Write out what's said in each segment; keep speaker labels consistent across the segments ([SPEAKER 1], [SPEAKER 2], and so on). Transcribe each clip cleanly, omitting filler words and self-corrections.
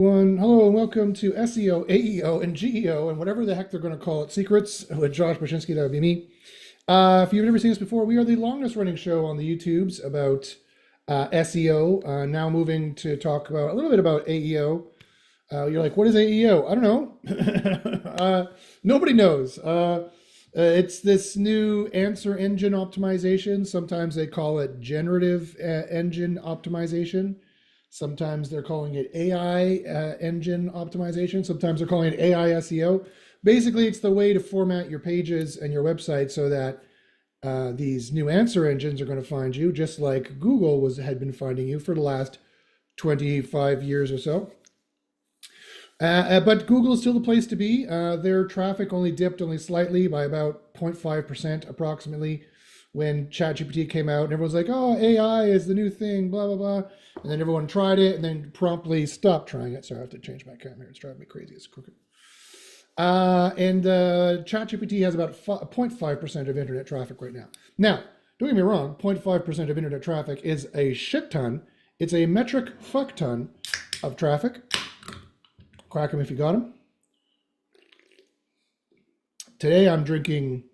[SPEAKER 1] Hello and welcome to SEO, AEO, and GEO, and whatever the heck they're going to call it, Secrets with Josh Bachynski. That would be me. If you've never seen this before, we are the longest running show on the YouTubes about SEO. Now moving to talk about a little bit about AEO. You're like, what is AEO? I don't know. Nobody knows. It's this new answer engine optimization. Sometimes they call it generative engine optimization. Sometimes they're calling it AI engine optimization. Sometimes they're calling it AI SEO. Basically, it's the way to format your pages and your website so that these new answer engines are going to find you, just like Google had been finding you for the last 25 years or so. But Google is still the place to be. Their traffic only dipped only slightly by about 0.5% approximately when ChatGPT came out, and everyone's like, oh, AI is the new thing, blah, blah, blah. And then everyone tried it and then promptly stopped trying it. So I have to change my camera. It's driving me crazy. It's crooked. And ChatGPT has about 0.5% of internet traffic right now. Now, don't get me wrong, 0.5% of internet traffic is a shit ton. It's a metric fuck ton of traffic. Crack them if you got them. Today I'm drinking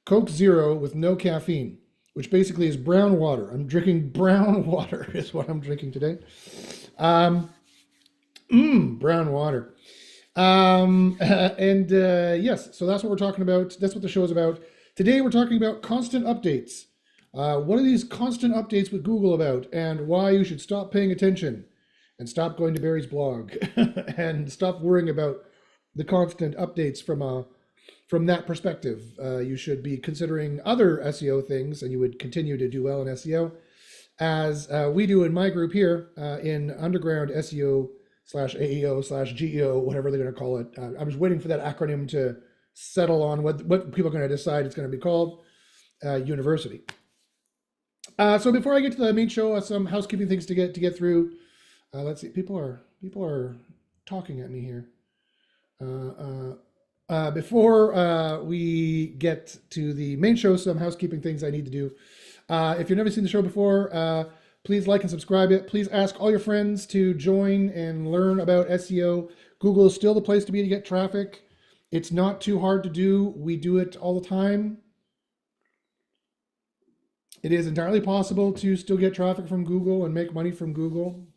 [SPEAKER 1] Coke Zero with no caffeine, which basically is brown water. I'm drinking brown water is what I'm drinking today. Brown water. Yes, so that's what we're talking about. That's what the show is about. Today we're talking about constant updates. What are these constant updates with Google about, and why you should stop paying attention and stop going to Barry's blog and stop worrying about the constant updates from that perspective. You should be considering other SEO things, and you would continue to do well in SEO, as we do in my group here in Underground SEO / AEO / GEO, whatever they're going to call it. I was waiting for that acronym to settle on what people are going to decide it's going to be called, university. So before I get to the main show, some housekeeping things to get through. Let's see, people are talking at me here. Before we get to the main show, some housekeeping things I need to do. If you've never seen the show before, please like and subscribe it. Please ask all your friends to join and learn about SEO. Google is still the place to be to get traffic. It's not too hard to do. We do it all the time. It is entirely possible to still get traffic from Google and make money from Google.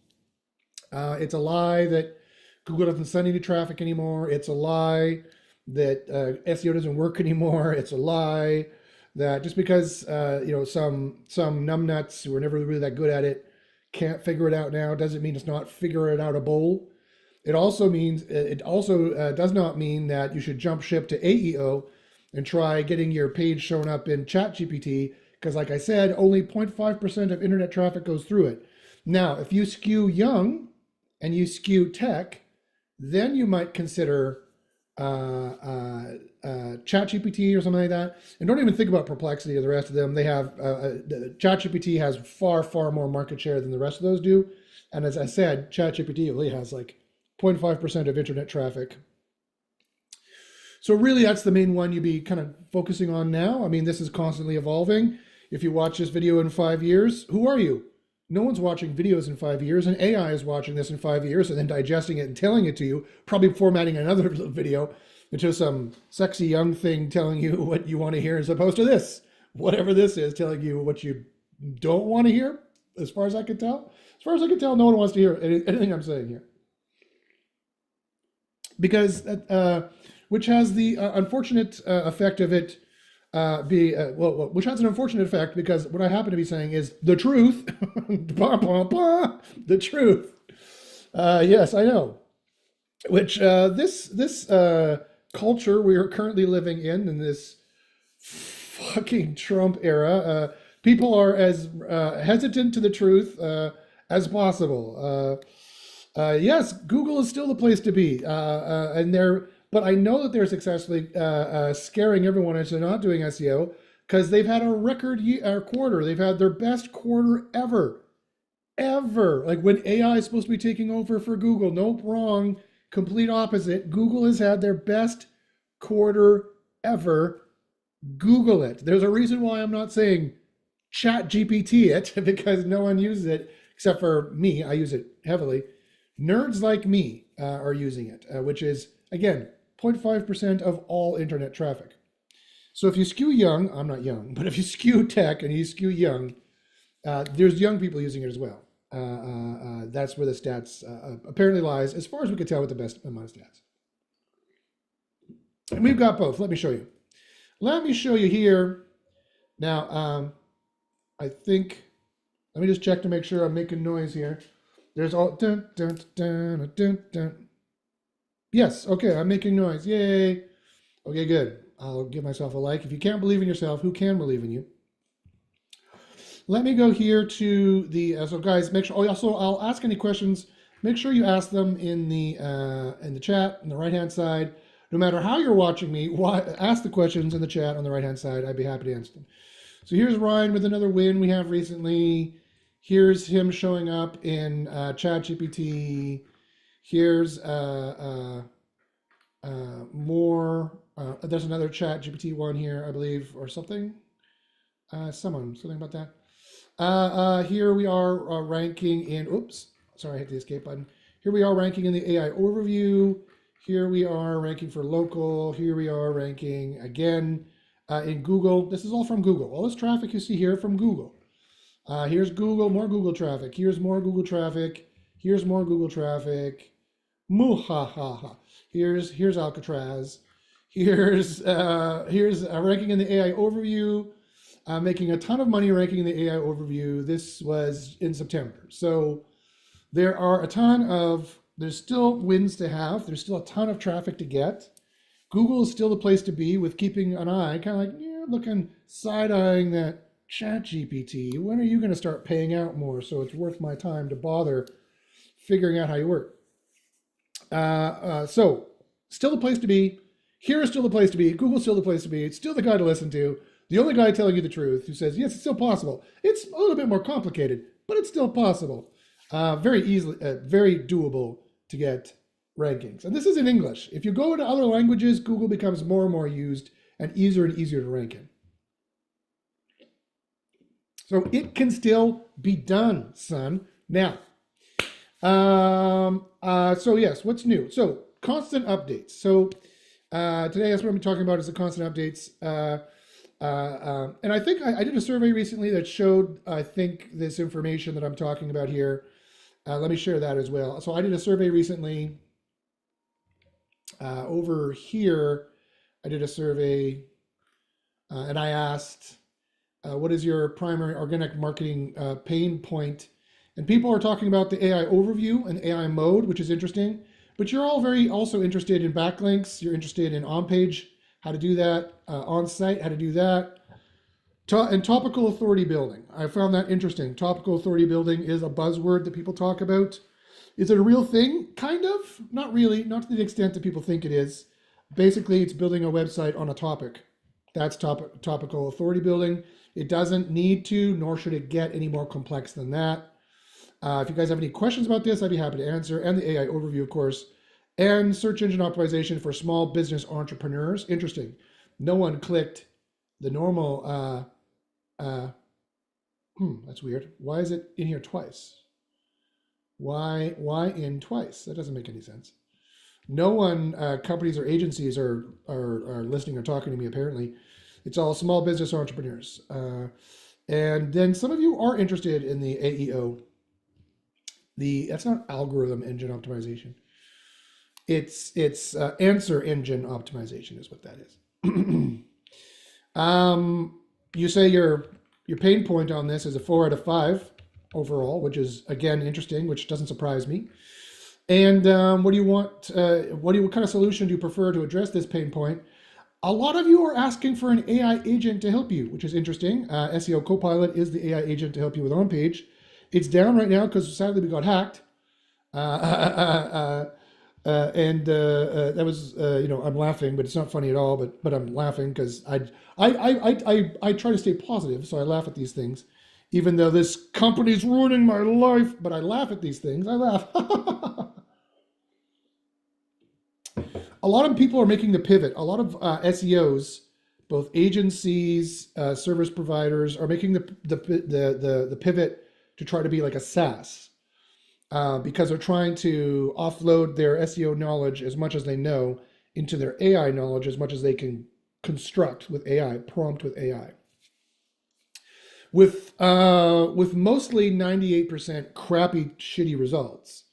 [SPEAKER 1] It's a lie that Google doesn't send any traffic anymore. It's a lie that SEO doesn't work anymore. It's a lie that just because some numbnuts who are never really that good at it can't figure it out now doesn't mean it's not figure it out a bowl. It also does not mean that you should jump ship to AEO and try getting your page shown up in ChatGPT, because like I said, only 0.5% of internet traffic goes through it. Now, if you skew young and you skew tech, then you might consider ChatGPT or something like that. And don't even think about Perplexity or the rest of them. They have ChatGPT has far more market share than the rest of those do. And as I said, ChatGPT only has like 0.5% of internet traffic. So really, that's the main one you'd be kind of focusing on now. I mean, this is constantly evolving. If you watch this video in 5 years, who are you? No one's watching videos in 5 years, and AI is watching this in 5 years and then digesting it and telling it to you, probably formatting another video into some sexy young thing telling you what you want to hear, as opposed to this, whatever this is, telling you what you don't want to hear, as far as I can tell. As far as I can tell, no one wants to hear anything I'm saying here. Because, which has the unfortunate effect of it which has an unfortunate effect, because what I happen to be saying is the truth. The truth. Yes, I know. Which this culture we are currently living in this fucking Trump era, people are as hesitant to the truth as possible. Yes, Google is still the place to be, but I know that they're successfully scaring everyone into not doing SEO, because they've had a record quarter. They've had their best quarter ever. Like when AI is supposed to be taking over for Google. Nope, wrong. Complete opposite. Google has had their best quarter ever. Google it. There's a reason why I'm not saying Chat GPT it, because no one uses it except for me. I use it heavily. Nerds like me are using it, which is, again, 0.5% of all internet traffic. So if you skew young, I'm not young, but if you skew tech and you skew young, there's young people using it as well. That's where the stats apparently lies, as far as we could tell, with the best amount of stats. And we've got both. Let me show you. Let me show you here. Now, I think, let me just check to make sure I'm making noise here. There's all, dun, dun, dun, dun, dun. Yes, okay, I'm making noise. Yay. Okay, good. I'll give myself a like. If you can't believe in yourself, who can believe in you? Let me go here to the, so guys, make sure, also I'll ask any questions. Make sure you ask them in the chat on the right-hand side. No matter how you're watching me, ask the questions in the chat on the right-hand side. I'd be happy to answer them. So here's Ryan with another win we have recently. Here's him showing up in ChatGPT. Here's more. There's another ChatGPT one here, I believe, or something. Something about that. Here we are ranking in, oops, sorry, I hit the escape button. Here we are ranking in the AI overview. Here we are ranking for local. Here we are ranking again in Google. This is all from Google. All this traffic you see here from Google. Here's Google, more Google traffic. Here's more Google traffic. Here's more Google traffic. Muhahaha. Here's Alcatraz. Here's ranking in the AI overview. Making a ton of money ranking in the AI overview. This was in September. So there are a ton of, there's still wins to have. There's still a ton of traffic to get. Google is still the place to be, with keeping an eye, kind of like, yeah, looking, side-eyeing that ChatGPT. When are you going to start paying out more so it's worth my time to bother figuring out how you work? So still the place to be. Here is still the place to be. Google's still the place to be. It's still the guy to listen to. The only guy telling you the truth, who says, yes, it's still possible. It's a little bit more complicated, but it's still possible. Very easily, very doable to get rankings. And this is in English. If you go to other languages, Google becomes more and more used and easier to rank in. So it can still be done, son. Now, so yes, what's new? So constant updates. So today that's what I'm talking about, is the constant updates. And I think I did a survey recently that showed, I think, this information that I'm talking about here. Let me share that as well. So I did a survey recently over here. I did a survey and I asked, what is your primary organic marketing pain point? And people are talking about the AI overview and AI mode, which is interesting. But you're all very also interested in backlinks. You're interested in on-page, how to do that, on-site, how to do that. And topical authority building. I found that interesting. Topical authority building is a buzzword that people talk about. Is it a real thing? Kind of. Not really. Not to the extent that people think it is. Basically, it's building a website on a topic. That's topical authority building. It doesn't need to, nor should it get any more complex than that. If you guys have any questions about this, I'd be happy to answer. And the AI overview, of course. And search engine optimization for small business entrepreneurs. Interesting. No one clicked the normal, that's weird. Why is it in here twice? Why in twice? That doesn't make any sense. No one, companies or agencies are listening or talking to me, apparently. It's all small business entrepreneurs. And then some of you are interested in the AEO. That's not algorithm engine optimization. It's answer engine optimization is what that is. You say your pain point on this is a 4 out of 5 overall, which is, again, interesting, which doesn't surprise me. And what do you want? What kind of solution do you prefer to address this pain point? A lot of you are asking for an AI agent to help you, which is interesting. SEO Copilot is the AI agent to help you with on-page. It's down right now because sadly we got hacked. That was, I'm laughing, but it's not funny at all. But I'm laughing because I try to stay positive, so I laugh at these things, even though this company's ruining my life. But I laugh at these things. I laugh. A lot of people are making the pivot. A lot of SEOs, both agencies, service providers, are making the pivot to try to be like a SaaS. because they're trying to offload their SEO knowledge as much as they know into their AI knowledge as much as they can construct with AI, prompt with AI. With mostly 98% crappy, shitty results.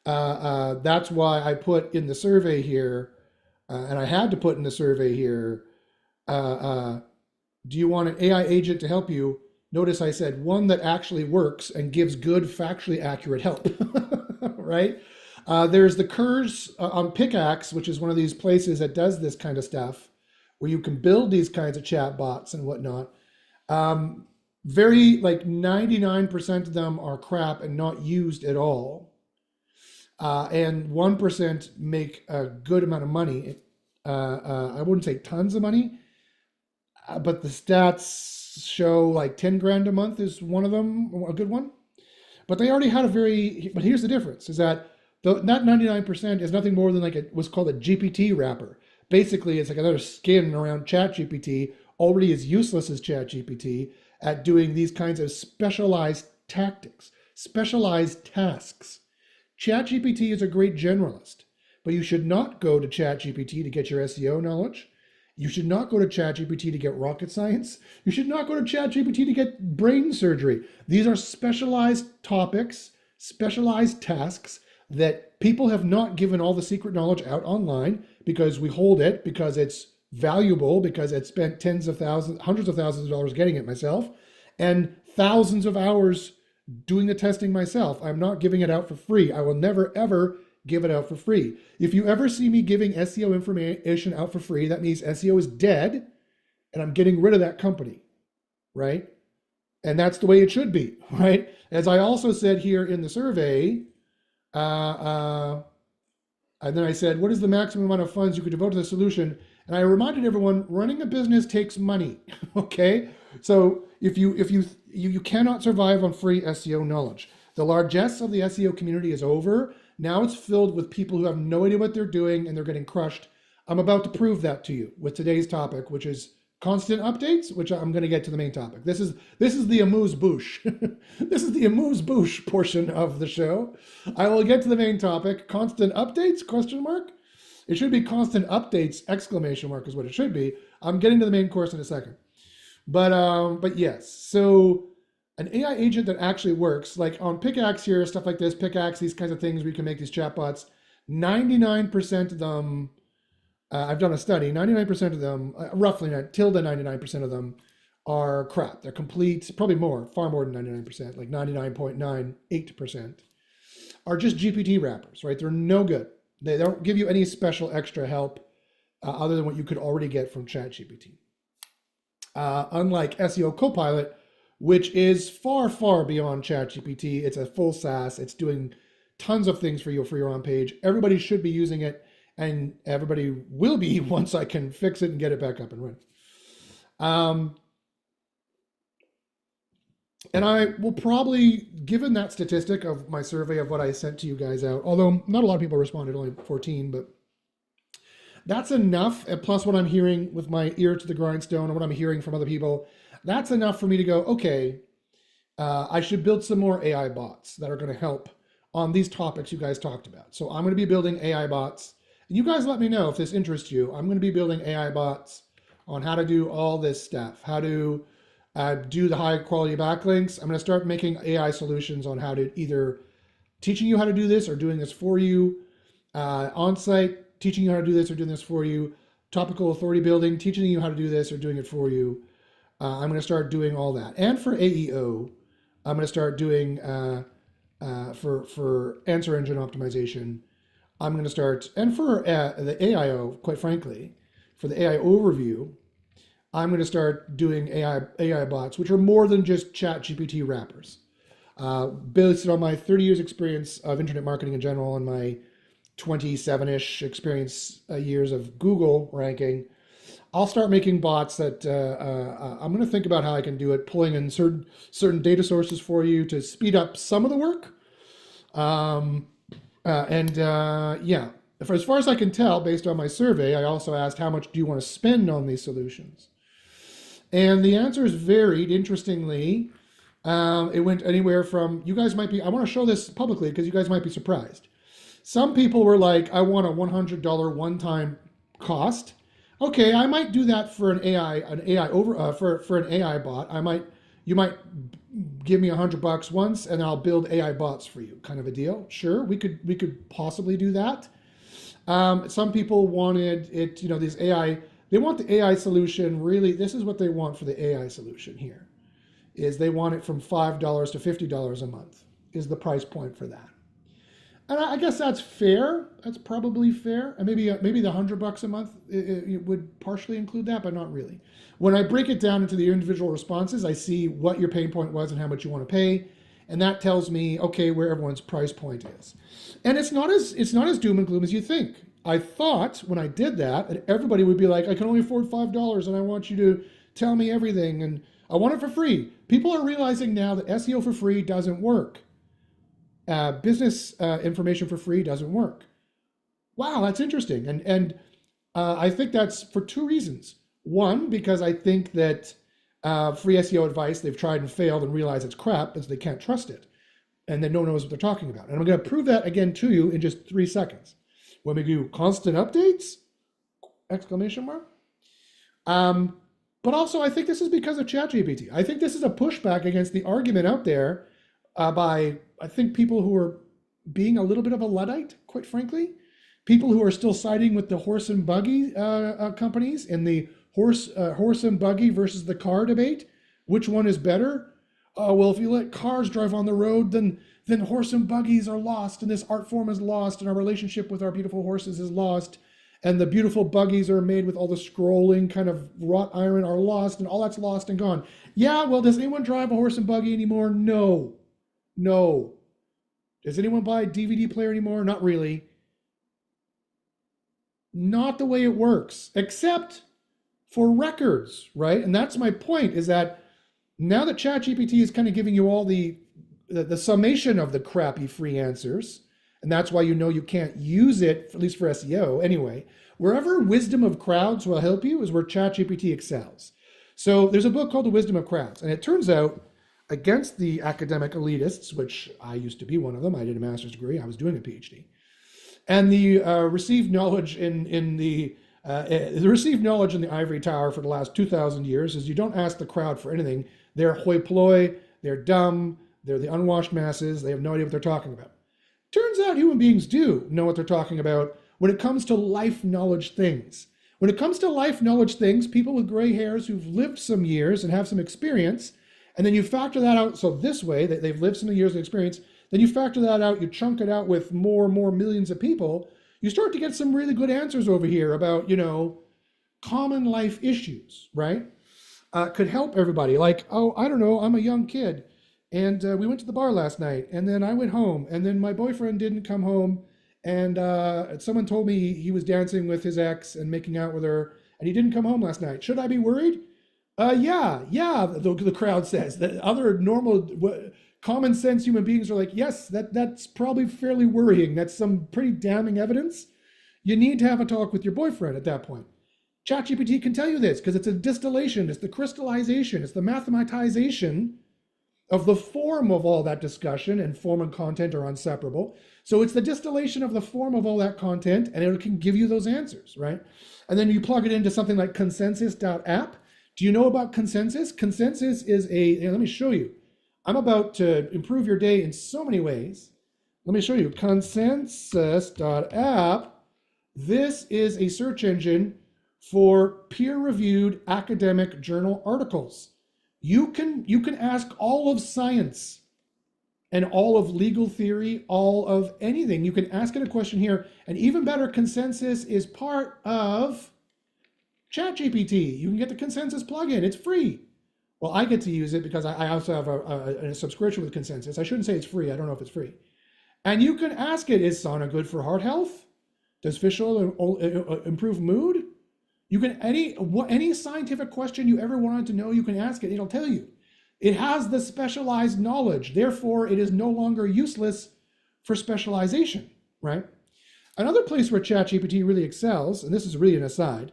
[SPEAKER 1] That's why I put in the survey here, and I had to put in the survey here, do you want an AI agent to help you? Notice I said one that actually works and gives good, factually accurate help, right? There's the Kurs on Pickaxe, which is one of these places that does this kind of stuff, where you can build these kinds of chat bots and whatnot. Very, like 99% of them are crap and not used at all. And 1% make a good amount of money. I wouldn't say tons of money, but the stats show like 10 grand a month is one of them, a good one. But they already had but here's the difference, is that that 99% is nothing more than like what's called a GPT wrapper. Basically, it's like another skin around ChatGPT, already as useless as ChatGPT at doing these kinds of specialized tactics, specialized tasks. ChatGPT is a great generalist, but you should not go to ChatGPT to get your SEO knowledge. You should not go to ChatGPT to get rocket science. You should not go to ChatGPT to get brain surgery. These are specialized topics, specialized tasks that people have not given all the secret knowledge out online because we hold it, because it's valuable, because I spent tens of thousands, hundreds of thousands of dollars getting it myself, and thousands of hours doing the testing myself. I'm not giving it out for free. I will never, ever give it out for free. If you ever see me giving SEO information out for free, that means SEO is dead and I'm getting rid of that company, right? And that's the way it should be, right? As I also said here in the survey, and then I said, what is the maximum amount of funds you could devote to the solution? And I reminded everyone, running a business takes money, okay? So if you cannot survive on free SEO knowledge. The largesse of the SEO community is over. Now it's filled with people who have no idea what they're doing and they're getting crushed. I'm about to prove that to you with today's topic, which is constant updates, which I'm going to get to the main topic. This is the amuse-bouche. This is the amuse-bouche portion of the show. I will get to the main topic. Constant updates, question mark. It should be constant updates, exclamation mark is what it should be. I'm getting to the main course in a second. But yes, so an AI agent that actually works, like on Pickaxe here, stuff like this, Pickaxe, these kinds of things where you can make these chatbots, 99% of them, I've done a study, 99% of them, roughly tilde 99% of them are crap. They're complete, probably more, far more than 99%, like 99.98% are just GPT wrappers, right? They're no good. They don't give you any special extra help other than what you could already get from ChatGPT. Unlike SEO Copilot, which is far, far beyond ChatGPT. It's a full SaaS. It's doing tons of things for you for your own page. Everybody should be using it, and everybody will be once I can fix it and get it back up and running. And I will probably, given that statistic of my survey of what I sent to you guys out, although not a lot of people responded, only 14, but that's enough. And plus what I'm hearing with my ear to the grindstone and what I'm hearing from other people, that's enough for me to go, okay, I should build some more AI bots that are going to help on these topics you guys talked about. So I'm going to be building AI bots. And you guys let me know if this interests you. I'm going to be building AI bots on how to do all this stuff, how to do the high quality backlinks. I'm going to start making AI solutions on how to either teaching you how to do this or doing this for you, on-site, teaching you how to do this or doing this for you, topical authority building, teaching you how to do this or doing it for you. I'm going to start doing all that. And for AEO, I'm going to start doing, for answer engine optimization, I'm going to start, and for the AIO, quite frankly, for the AI overview, I'm going to start doing AI bots, which are more than just ChatGPT wrappers. Based on my 30 years experience of internet marketing in general and my 27-ish years of Google ranking, I'll start making bots that I'm going to think about how I can do it, pulling in certain data sources for you to speed up some of the work. Yeah, as far as I can tell, based on my survey, I also asked how much do you want to spend on these solutions? And the answer is varied. Interestingly, It went anywhere from, you guys might be, I want to show this publicly because you guys might be surprised. Some people were like, I want a $100 one-time cost. Okay, I might do that for an AI over for an AI bot. You might give me $100 once, and I'll build AI bots for you, kind of a deal. Sure, we could possibly do that. Some people wanted it, these AI. They want the AI solution. Really, this is what they want for the AI solution here. Is they want it from $5 to $50 a month is the price point for that. And I guess that's fair. That's probably fair. And maybe the $100 a month it would partially include that, but not really. When I break it down into the individual responses, I see what your pain point was and how much you want to pay, and that tells me okay where everyone's price point is. And it's not as doom and gloom as you think. I thought when I did that, and everybody would be like, I can only afford $5, and I want you to tell me everything, and I want it for free. People are realizing now that SEO for free doesn't work. Business information for free doesn't work. Wow, that's interesting. And I think that's for two reasons. One, because I think that free SEO advice, they've tried and failed and realized it's crap because they can't trust it. And then no one knows what they're talking about. And I'm going to prove that again to you in just 3 seconds. When we do constant updates, exclamation mark. But also, I think this is because of ChatGPT. I think this is a pushback against the argument out there by, I think, people who are being a little bit of a Luddite, quite frankly. People who are still siding with the horse and buggy companies in the horse and buggy versus the car debate. Which one is better? Oh, well, if you let cars drive on the road, then horse and buggies are lost, and this art form is lost, and our relationship with our beautiful horses is lost, and the beautiful buggies are made with all the scrolling kind of wrought iron are lost, and all that's lost and gone. Yeah, well, does anyone drive a horse and buggy anymore? No. Does anyone buy a DVD player anymore? Not really. Not the way it works, except for records, right? And that's my point, is that now that ChatGPT is kind of giving you all the summation of the crappy free answers, and that's why you can't use it, at least for SEO anyway, wherever wisdom of crowds will help you is where ChatGPT excels. So there's a book called The Wisdom of Crowds, and it turns out against the academic elitists, which I used to be one of them. I did a master's degree. I was doing a PhD. And the received knowledge in the received knowledge in the ivory tower for the last 2,000 years is you don't ask the crowd for anything. They're hoi polloi, they're dumb, they're the unwashed masses, they have no idea what they're talking about. Turns out human beings do know what they're talking about when it comes to life knowledge things. When it comes to life knowledge things, people with gray hairs who've lived some years and have some experience, and then you factor that out, so this way, that they've lived some years of experience, then you factor that out, you chunk it out with more and more millions of people, you start to get some really good answers over here about, common life issues, right? Could help everybody. Like, oh, I don't know, I'm a young kid, and we went to the bar last night, and then I went home, and then my boyfriend didn't come home, and someone told me he was dancing with his ex and making out with her, and he didn't come home last night. Should I be worried? Yeah, the crowd says. That other normal, common sense human beings are like, yes, that's probably fairly worrying. That's some pretty damning evidence. You need to have a talk with your boyfriend at that point. ChatGPT can tell you this because it's a distillation, it's the crystallization, it's the mathematization of the form of all that discussion, and form and content are inseparable. So it's the distillation of the form of all that content, and it can give you those answers, right? And then you plug it into something like consensus.app. Do you know about Consensus? Consensus is let me show you. I'm about to improve your day in so many ways. Let me show you. Consensus.app. This is a search engine for peer-reviewed academic journal articles. You can ask all of science and all of legal theory, all of anything. You can ask it a question here. And even better, Consensus is part of ChatGPT. You can get the Consensus plugin. It's free. Well, I get to use it because I also have a subscription with Consensus. I shouldn't say it's free. I don't know if it's free. And you can ask it, is sauna good for heart health? Does fish oil improve mood? You can, any scientific question you ever wanted to know, you can ask it. It'll tell you. It has the specialized knowledge. Therefore, it is no longer useless for specialization, right? Another place where ChatGPT really excels, and this is really an aside,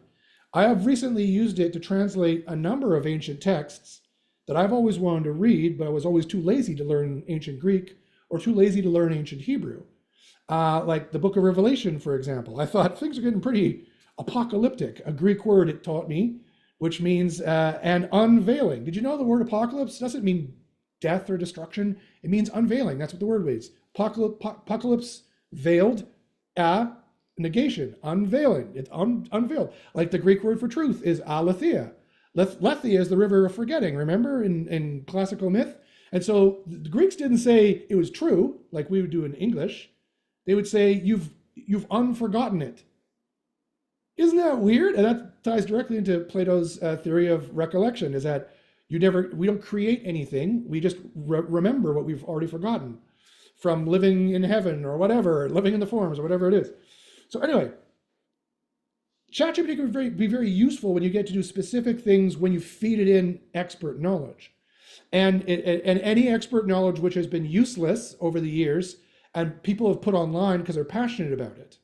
[SPEAKER 1] I have recently used it to translate a number of ancient texts that I've always wanted to read, but I was always too lazy to learn ancient Greek or too lazy to learn ancient Hebrew. Like the book of Revelation, for example. I thought things are getting pretty apocalyptic, a Greek word it taught me, which means an unveiling. Did you know the word apocalypse doesn't mean death or destruction? It means unveiling. That's what the word means. Apocalypse, veiled, negation, unveiling. It's unveiled. Like the Greek word for truth is aletheia. Letheia is the river of forgetting, remember, in classical myth? And so the Greeks didn't say it was true, like we would do in English. They would say, you've unforgotten it. Isn't that weird? And that ties directly into Plato's theory of recollection, is that we don't create anything. We just remember what we've already forgotten from living in heaven or whatever, living in the forms or whatever it is. So anyway, ChatGPT can be very useful when you get to do specific things when you feed it in expert knowledge. And any expert knowledge which has been useless over the years and people have put online because they're passionate about it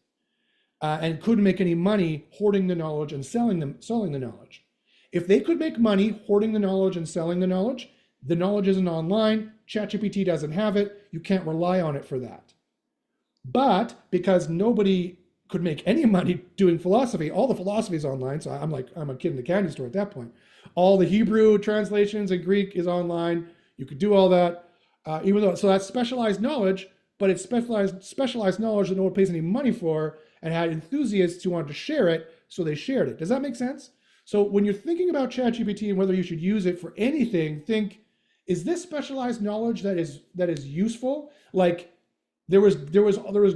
[SPEAKER 1] and couldn't make any money hoarding the knowledge and selling the knowledge. If they could make money hoarding the knowledge and selling the knowledge isn't online, ChatGPT doesn't have it, you can't rely on it for that. But because nobody could make any money doing philosophy, all the philosophy is online, so I'm a kid in the candy store at that point. All the Hebrew translations and Greek is online, you could do all that, so that's specialized knowledge, but it's specialized knowledge that no one pays any money for, and had enthusiasts who wanted to share it, so they shared it. Does that make sense? So when you're thinking about ChatGPT and whether you should use it for anything, think, is this specialized knowledge that is useful? Like there was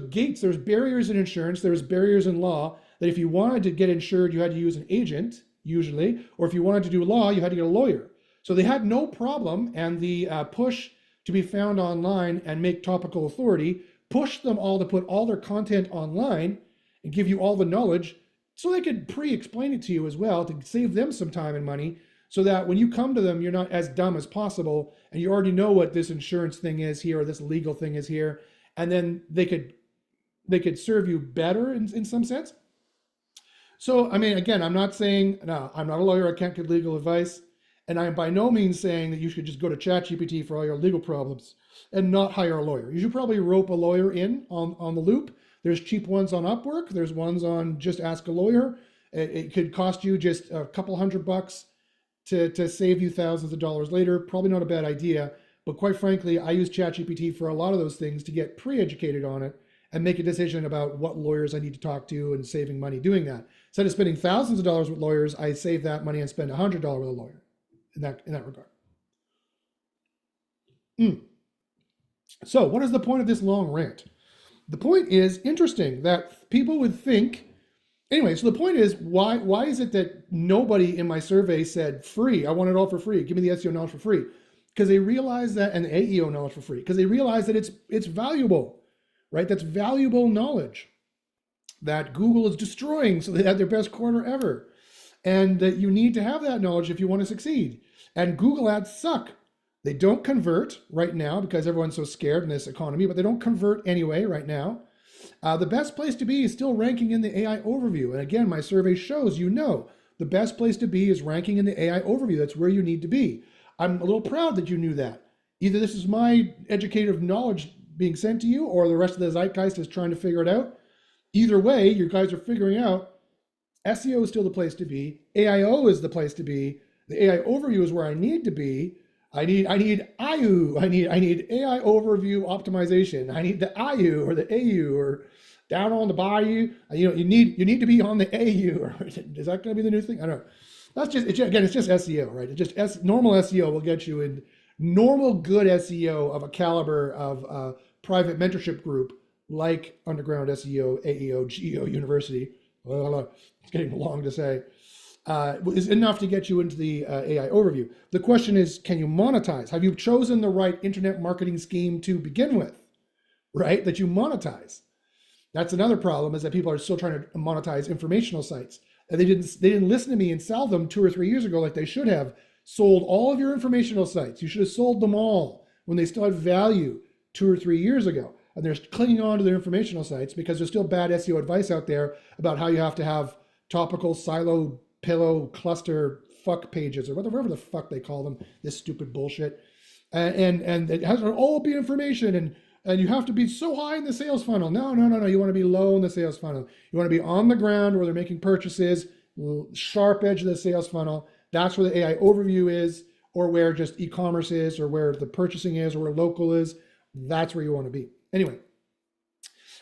[SPEAKER 1] gates, there's barriers in insurance, there's barriers in law, that if you wanted to get insured, you had to use an agent, usually, or if you wanted to do law, you had to get a lawyer. So they had no problem, and the push to be found online and make topical authority pushed them all to put all their content online and give you all the knowledge so they could pre-explain it to you as well to save them some time and money, so that when you come to them, you're not as dumb as possible and you already know what this insurance thing is here or this legal thing is here, and then they could serve you better in some sense. So, I mean, again, I'm not saying, no, I'm not a lawyer, I can't give legal advice, and I'm by no means saying that you should just go to ChatGPT for all your legal problems and not hire a lawyer. You should probably rope a lawyer in on the loop. There's cheap ones on Upwork. There's ones on Just Ask a Lawyer. It could cost you just a couple $100 to save you thousands of dollars later. Probably not a bad idea. But quite frankly, I use ChatGPT for a lot of those things to get pre-educated on it and make a decision about what lawyers I need to talk to and saving money doing that. Instead of spending thousands of dollars with lawyers, I save that money and spend $100 with a lawyer in that regard. So what is the point of this long rant? The point is interesting that people would think, anyway, so the point is, why is it that nobody in my survey said free? I want it all for free. Give me the SEO knowledge for free. Because they realize that, and the AEO knowledge for free, because they realize that it's valuable, right? That's valuable knowledge that Google is destroying, so they had their best quarter ever. And that you need to have that knowledge if you want to succeed. And Google ads suck. They don't convert right now because everyone's so scared in this economy, but they don't convert anyway right now. The best place to be is still ranking in the AI overview. And again, my survey shows the best place to be is ranking in the AI overview. That's where you need to be. I'm a little proud that you knew that. Either this is my educative knowledge being sent to you or the rest of the zeitgeist is trying to figure it out. Either way, you guys are figuring out SEO is still the place to be. AIO is the place to be. The AI overview is where I need to be. I need IU. I need AI overview optimization. I need the IU or the AU or down on the bayou. You need to be on the AU. Or is that going to be the new thing? I don't know. That's just it's just SEO, right? It's just normal SEO will get you in normal good SEO of a caliber of a private mentorship group like Underground SEO, AEO, GEO University. It's getting long to say. Is enough to get you into the AI overview. The question is, can you monetize? Have you chosen the right internet marketing scheme to begin with, right? That you monetize. That's another problem, is that people are still trying to monetize informational sites. And they didn't listen to me and sell them 2 or 3 years ago like they should have. Sold all of your informational sites. You should have sold them all when they still had value 2 or 3 years ago. And they're clinging on to their informational sites because there's still bad SEO advice out there about how you have to have topical silo pillow cluster fuck pages or whatever the fuck they call them, this stupid bullshit. And it has all the information and you have to be so high in the sales funnel. No. You want to be low in the sales funnel. You want to be on the ground where they're making purchases, sharp edge of the sales funnel. That's where the AI overview is, or where just e-commerce is, or where the purchasing is, or where local is. That's where you want to be. Anyway,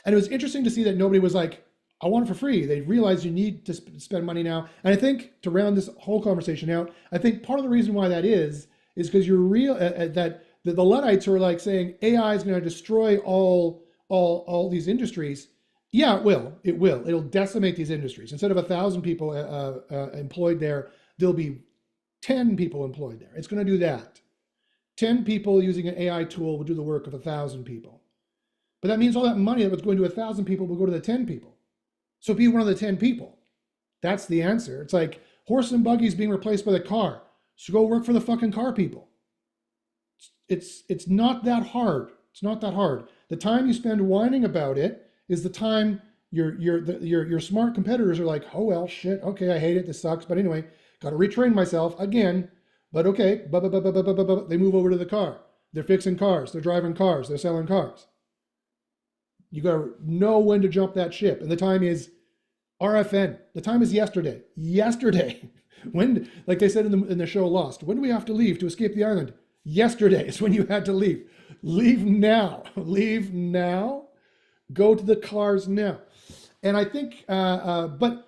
[SPEAKER 1] and it was interesting to see that nobody was like, I want it for free. They realized you need to spend money now. And I think to round this whole conversation out, I think part of the reason why that is because you're that the Luddites are like saying AI is going to destroy all these industries. Yeah, it will. It'll decimate these industries. Instead of 1,000 people employed there, there'll be 10 people employed there. It's going to do that. 10 people using an AI tool will do the work of 1,000 people. But that means all that money that was going to 1,000 people will go to the 10 people. So be one of the 10 people. That's the answer. It's like horse and buggies being replaced by the car. So go work for the fucking car people. It's not that hard. It's not that hard. The time you spend whining about it is the time your smart competitors are like, oh well, shit. Okay, I hate it. This sucks. But anyway, got to retrain myself again. But okay, they move over to the car. They're fixing cars. They're driving cars. They're selling cars. You got to know when to jump that ship. And the time is RFN. The time is yesterday. Yesterday. When, like they said in the show Lost, when do we have to leave to escape the island? Yesterday is when you had to leave. Leave now. Leave now. Go to the cars now. And I think, but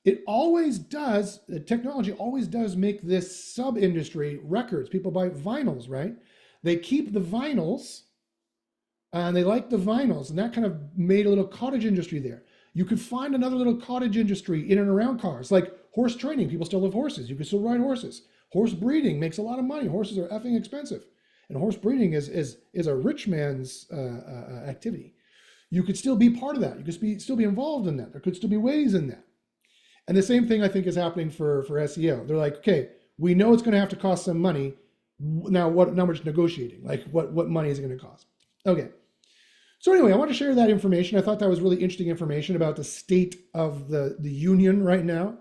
[SPEAKER 1] it always does, the technology always does make this sub-industry records. People buy vinyls, right? They keep the vinyls and they like the vinyls, and that kind of made a little cottage industry there. You could find another little cottage industry in and around cars, like horse training. People still have horses. You can still ride horses. Horse breeding makes a lot of money. Horses are effing expensive. And horse breeding is a rich man's activity. You could still be part of that. You could still be involved in that. There could still be ways in that. And the same thing I think is happening for SEO. They're like, okay, we know it's going to have to cost some money. Now, what numbers negotiating? Like, what money is it going to cost? Okay. So anyway, I want to share that information. I thought that was really interesting information about the state of the union right now.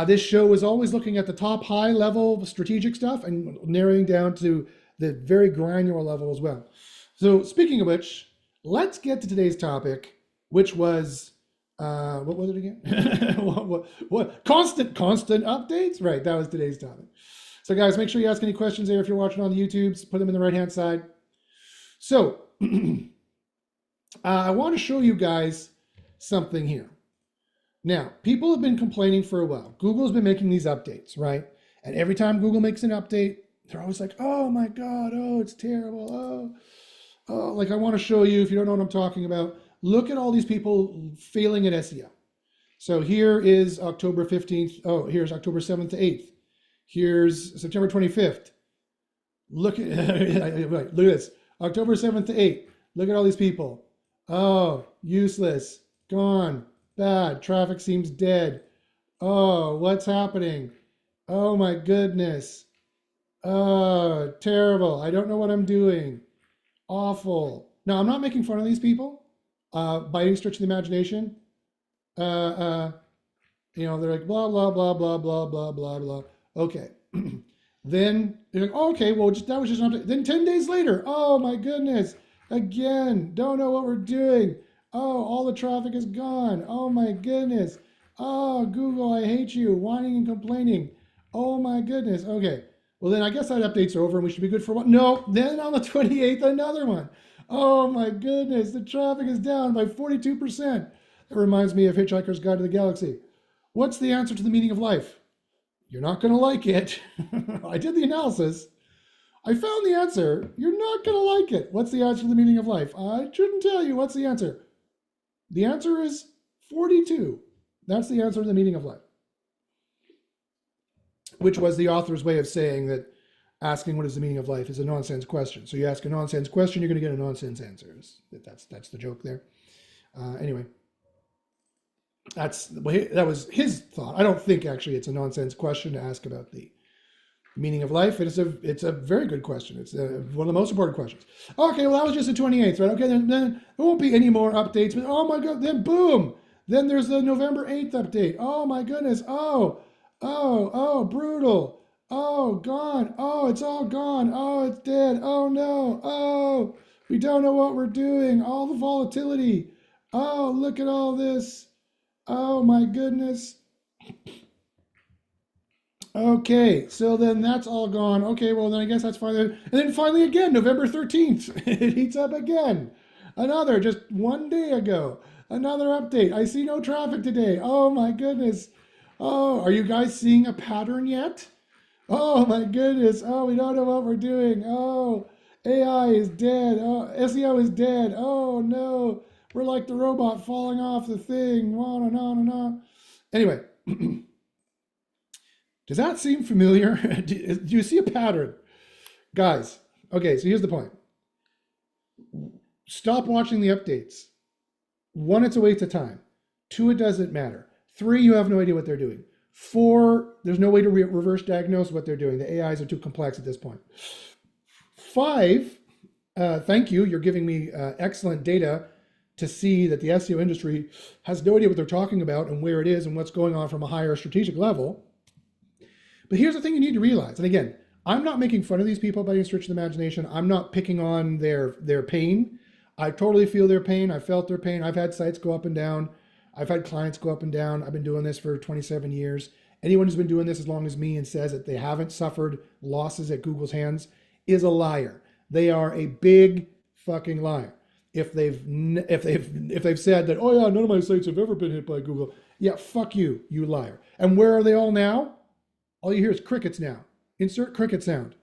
[SPEAKER 1] This show is always looking at the top high level strategic stuff and narrowing down to the very granular level as well. So speaking of which, let's get to today's topic, which was, what was it again? what? Constant updates? Right, that was today's topic. So guys, make sure you ask any questions there if you're watching on the YouTubes, put them in the right-hand side. So, I want to show you guys something here. Now, people have been complaining for a while. Google's been making these updates, right? And every time Google makes an update, they're always like, oh my God, oh, it's terrible, oh. Like I want to show you, if you don't know what I'm talking about, look at all these people failing at SEO. So here is October 15th. Oh, here's October 7th to 8th. Here's September 25th. Look at, look at this. October 7th to 8th. Look at all these people. Oh, useless, gone, bad, traffic seems dead. Oh, what's happening? Oh my goodness. Oh, terrible. I don't know what I'm doing. Awful. Now, I'm not making fun of these people by any stretch of the imagination. You know, they're like, blah, blah, blah, blah, blah, blah, blah, blah. Okay. Then they're like, oh, okay, well, that was just an update. Then 10 days later, oh my goodness. Again, don't know what we're doing. Oh, all the traffic is gone. Oh my goodness. Oh, Google, I hate you. Whining and complaining. Oh my goodness. Okay. Well, then I guess that update's over and we should be good for one. No, then on the 28th, another one. Oh my goodness. The traffic is down by 42%. That reminds me of Hitchhiker's Guide to the Galaxy. What's the answer to the meaning of life? You're not going to like it. I did the analysis. I found the answer. You're not going to like it. What's the answer to the meaning of life? I shouldn't tell you. What's the answer? The answer is 42. That's the answer to the meaning of life. Which was the author's way of saying that asking what is the meaning of life is a nonsense question. So you ask a nonsense question, you're going to get a nonsense answer. That's the joke there. Anyway, that was his thought. I don't think actually it's a nonsense question to ask about the meaning of life. It's a very good question. It's one of the most important questions. Okay, well, that was just the 28th, right? Okay, then there won't be any more updates. But oh my God, then boom. Then there's the November 8th update. Oh my goodness. Oh, Oh, brutal. Oh, gone. Oh, it's all gone. Oh, it's dead. Oh, no. Oh, we don't know what we're doing. All the volatility. Oh, look at all this. Oh, my goodness. Okay, so then that's all gone. Okay, well, then I guess that's fine. And then finally, again, November 13th, it heats up again. Another, just one day ago, another update. I see no traffic today. Oh, my goodness. Oh, are you guys seeing a pattern yet? Oh my goodness. Oh, we don't know what we're doing. Oh, AI is dead. Oh, SEO is dead. Oh no. We're like the robot falling off the thing. No, no, no, no, no. Anyway, does that seem familiar? Do you see a pattern? Guys, okay, so here's the point. Stop watching the updates. One, it's a waste of time. Two, it doesn't matter. Three, you have no idea what they're doing. Four, there's no way to reverse diagnose what they're doing. The AIs are too complex at this point. Five, thank you. You're giving me excellent data to see that the SEO industry has no idea what they're talking about and where it is and what's going on from a higher strategic level. But here's the thing you need to realize. And again, I'm not making fun of these people by any stretch of the imagination. I'm not picking on their pain. I totally feel their pain. I felt their pain. I've had sites go up and down. I've had clients go up and down. I've been doing this for 27 years. Anyone who's been doing this as long as me and says that they haven't suffered losses at Google's hands is a liar. They are a big fucking liar. If they've said that, oh yeah, none of my sites have ever been hit by Google. Yeah, fuck you, you liar. And where are they all now? All you hear is crickets now. Insert cricket sound.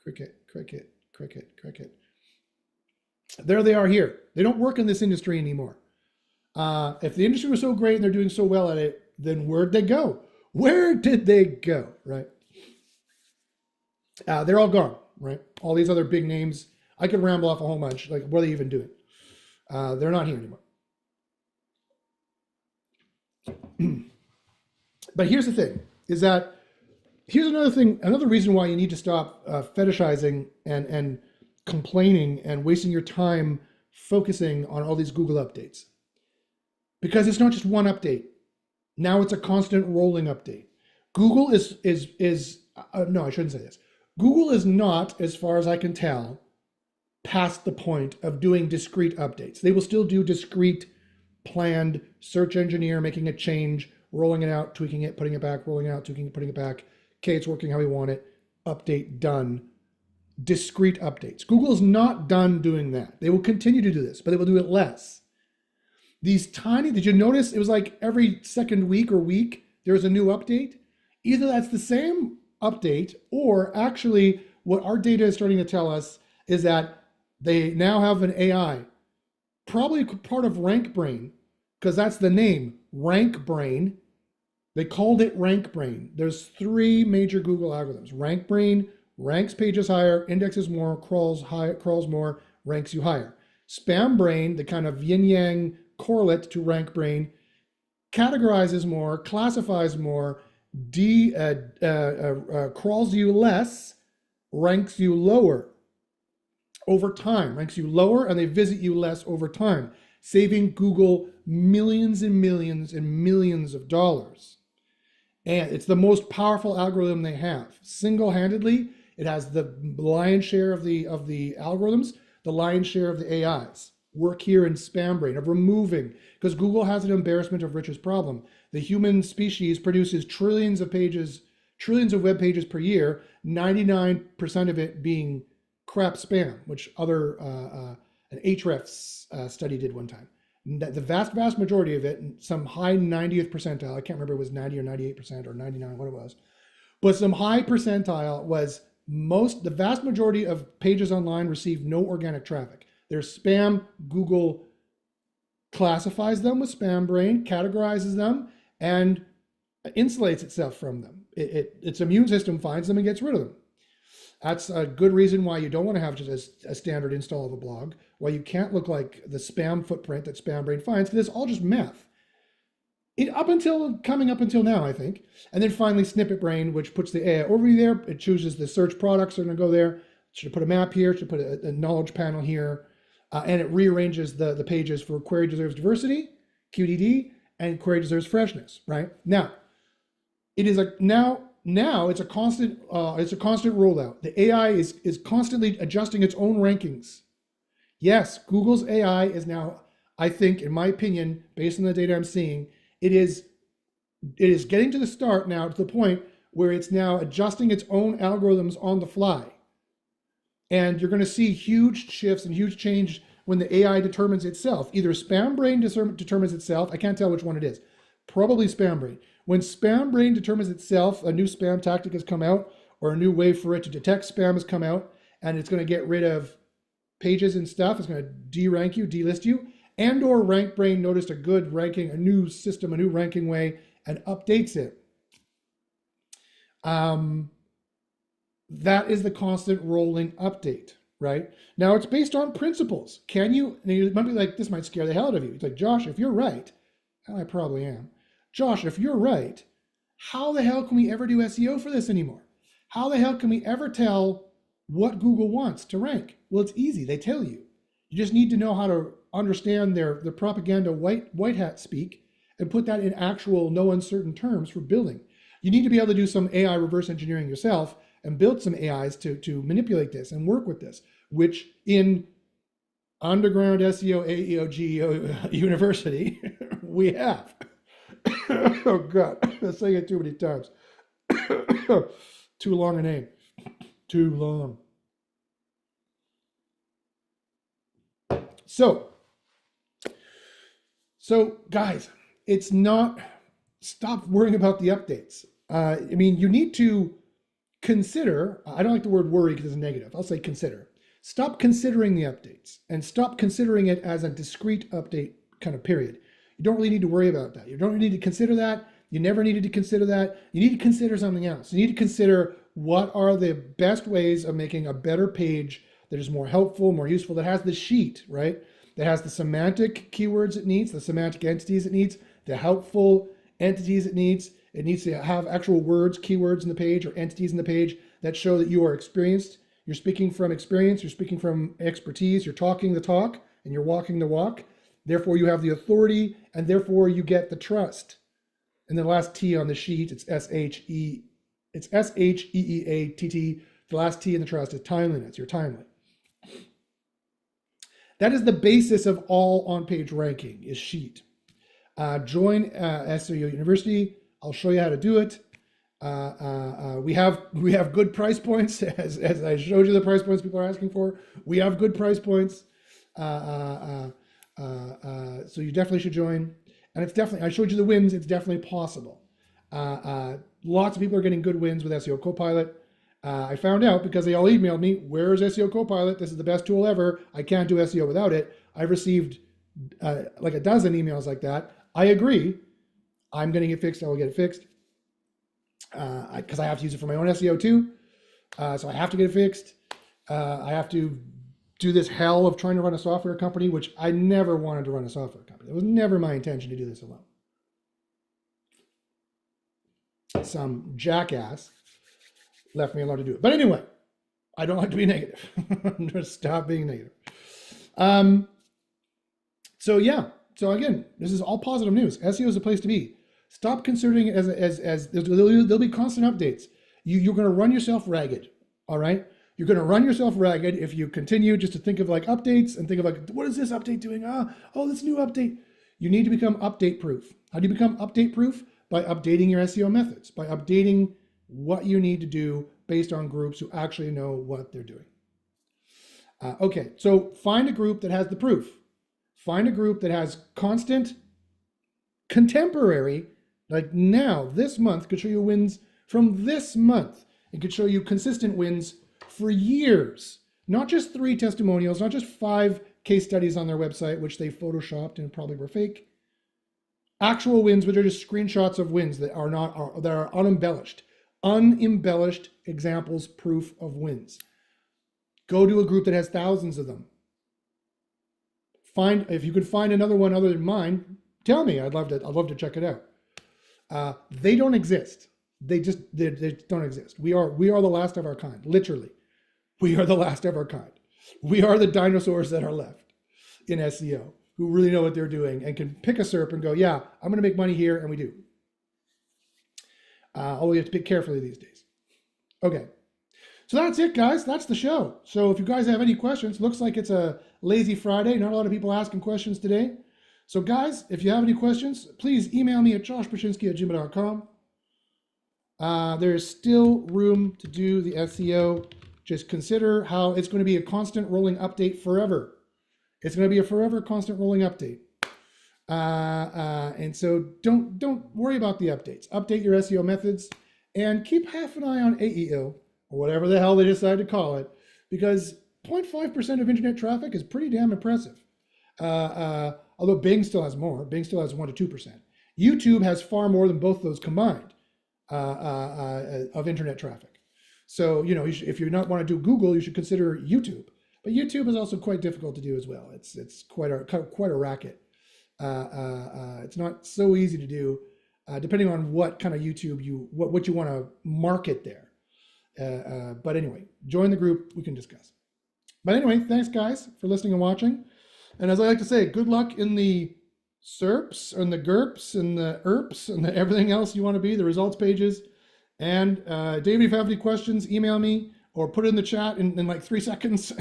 [SPEAKER 1] Cricket, cricket, cricket, cricket. There they are here. They don't work in this industry anymore. If the industry was so great and they're doing so well at it, then where'd they go? Where did they go, right? They're all gone, right? All these other big names. I could ramble off a whole bunch. Like, what are they even doing? They're not here anymore. But here's the thing, is that here's another thing, another reason why you need to stop fetishizing and complaining and wasting your time focusing on all these Google updates. Because it's not just one update. Now it's a constant rolling update. Google no, I shouldn't say this. Google is not, as far as I can tell, past the point of doing discrete updates. They will still do discrete, planned, search engineer, making a change, rolling it out, tweaking it, putting it back, rolling it out, tweaking it, putting it back. Okay, it's working how we want it. Update, done. Discrete updates. Google is not done doing that. They will continue to do this, but they will do it less. These tiny, did you notice it was like every second week or week, there's a new update? Either that's the same update, or actually what our data is starting to tell us is that they now have an AI, probably part of RankBrain, because that's the name, RankBrain. They called it RankBrain. There's three major Google algorithms. RankBrain ranks pages higher, indexes more, crawls more, ranks you higher. SpamBrain, the kind of yin-yang correlate to RankBrain, categorizes more, classifies more, crawls you less, ranks you lower over time, ranks you lower, and they visit you less over time, saving Google millions and millions and millions of dollars. And it's the most powerful algorithm they have. Single-handedly, it has the lion's share of the algorithms, the lion's share of the AIs. Work here in SpamBrain of removing, because Google has an embarrassment of riches problem. The human species produces trillions of pages, trillions of web pages per year, 99% of it being crap spam, which an Ahrefs study did one time. The vast majority of it, some high 90th percentile, I can't remember if it was 90 or 98% or 99, what it was, but some high percentile was the vast majority of pages online receive no organic traffic. They're spam. Google classifies them with SpamBrain, categorizes them, and insulates itself from them. Its immune system finds them and gets rid of them. That's a good reason why you don't want to have just a standard install of a blog, why you can't look like the spam footprint that SpamBrain finds, because it's all just meth. Coming up until now, I think. And then finally SnippetBrain, which puts the AI over there. It chooses the search products that are going to go there. Should put a map here, should put a knowledge panel here. And it rearranges the pages for query deserves diversity, QDD, and query deserves freshness, right? Now, it is a now it's a constant rollout. The AI is constantly adjusting its own rankings. Yes, Google's AI is now, I think, in my opinion, based on the data I'm seeing, it is getting to the start now to the point where it's now adjusting its own algorithms on the fly. And you're going to see huge shifts and huge change when the AI determines itself. Either Spam Brain determines itself. I can't tell which one it is. Probably Spam Brain. When Spam Brain determines itself, a new spam tactic has come out, or a new way for it to detect spam has come out, and it's going to get rid of pages and stuff. It's going to de-rank you, delist you, and or Rank Brain noticed a good ranking, a new system, a new ranking way, and updates it. That is the constant rolling update, right? Now it's based on principles. Can you, and you might be like, this might scare the hell out of you. It's like, Josh, if you're right, and I probably am. Josh, if you're right, how the hell can we ever do SEO for this anymore? How the hell can we ever tell what Google wants to rank? Well, it's easy. They tell you. You just need to know how to understand their propaganda white hat speak and put that in actual, no uncertain terms for building. You need to be able to do some AI reverse engineering yourself and build some AIs to manipulate this and work with this, which in underground SEO, AEO, GEO university, we have. Oh God, I'm saying it too many times. Too long a name. Too long. So guys, it's not, stop worrying about the updates. I mean, you need to consider, I don't like the word worry because it's negative. I'll say consider. Stop considering the updates and stop considering it as a discrete update kind of period. You don't really need to worry about that. You don't really need to consider that. You never needed to consider that. You need to consider something else. You need to consider what are the best ways of making a better page that is more helpful, more useful, that has the sheet, right? That has the semantic keywords it needs, the semantic entities it needs, the helpful entities it needs. It needs to have actual words, keywords in the page or entities in the page that show that you are experienced. You're speaking from experience, you're speaking from expertise, you're talking the talk and you're walking the walk. Therefore, you have the authority and therefore you get the trust. And the last T on the sheet, it's S-H-E-E-A-T-T. The last T in the trust is timeliness. You're timely. That is the basis of all on-page ranking is sheet. Join SEO University. I'll show you how to do it. We have good price points, as I showed you the price points people are asking for. We have good price points. So you definitely should join. And it's definitely, I showed you the wins, it's definitely possible. Lots of people are getting good wins with SEO Copilot. I found out because they all emailed me, where's SEO Copilot? This is the best tool ever. I can't do SEO without it. I've received like a dozen emails like that. I agree. I'm getting it fixed. I will get it fixed because I have to use it for my own SEO too. So I have to get it fixed. I have to do this hell of trying to run a software company, which I never wanted to run a software company. It was never my intention to do this alone. Some jackass left me alone to do it. But anyway, I don't like to be negative. I'm going to stop being negative. So yeah. So again, this is all positive news. SEO is a place to be. Stop considering it as there'll be constant updates. You're going to run yourself ragged. All right. You're going to run yourself ragged if you continue just to think of like updates and think of like, what is this update doing? Oh, this new update. You need to become update proof. How do you become update proof? By updating your SEO methods, by updating what you need to do based on groups who actually know what they're doing. Okay, so find a group that has the proof. Find a group that has constant, contemporary, like now, this month could show you wins from this month. It could show you consistent wins for years. Not just 3 testimonials, not just 5 case studies on their website, which they photoshopped and probably were fake. Actual wins, which are just screenshots of wins that are unembellished. Unembellished examples, proof of wins. Go to a group that has thousands of them. If you could find another one other than mine, tell me. I'd love to check it out. They don't exist. They don't exist. We are the last of our kind. Literally, we are the last of our kind. We are the dinosaurs that are left in SEO who really know what they're doing and can pick a SERP and go, yeah, I'm going to make money here, and we do. Although you have to pick carefully these days. Okay. So that's it, guys. That's the show. So if you guys have any questions, looks like it's a lazy Friday. Not a lot of people asking questions today. So guys, if you have any questions, please email me at joshbachynski@gmail.com. There's still room to do the SEO. Just consider how it's going to be a constant rolling update forever. It's going to be a forever constant rolling update. And so don't worry about the updates. Update your SEO methods and keep half an eye on AEO, or whatever the hell they decide to call it, because 0.5% of internet traffic is pretty damn impressive. Although Bing still has more. Bing still has 1 to 2%. YouTube has far more than both those combined of internet traffic. So, you know, if you not want to do Google, you should consider YouTube. But YouTube is also quite difficult to do as well. It's quite a racket. It's not so easy to do, depending on what kind of YouTube what you want to market there. But anyway, join the group. We can discuss. But anyway, thanks guys for listening and watching. And as I like to say, good luck in the SERPs and the GERPs and the ERPs and everything else you want to be, the results pages. And David, if you have any questions, email me or put it in the chat in like 3 seconds.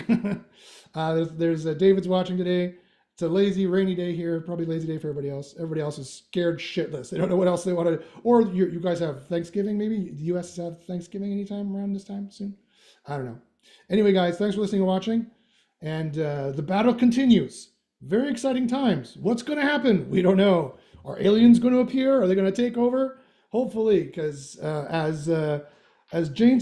[SPEAKER 1] There's David's watching today. It's a lazy, rainy day here, probably lazy day for everybody else. Everybody else is scared shitless. They don't know what else they want to, or you guys have Thanksgiving maybe? The US have Thanksgiving anytime around this time soon? I don't know. Anyway, guys, thanks for listening and watching. And the battle continues. Very exciting times. What's going to happen? We don't know. Are aliens going to appear? Are they going to take over? Hopefully, because as Jane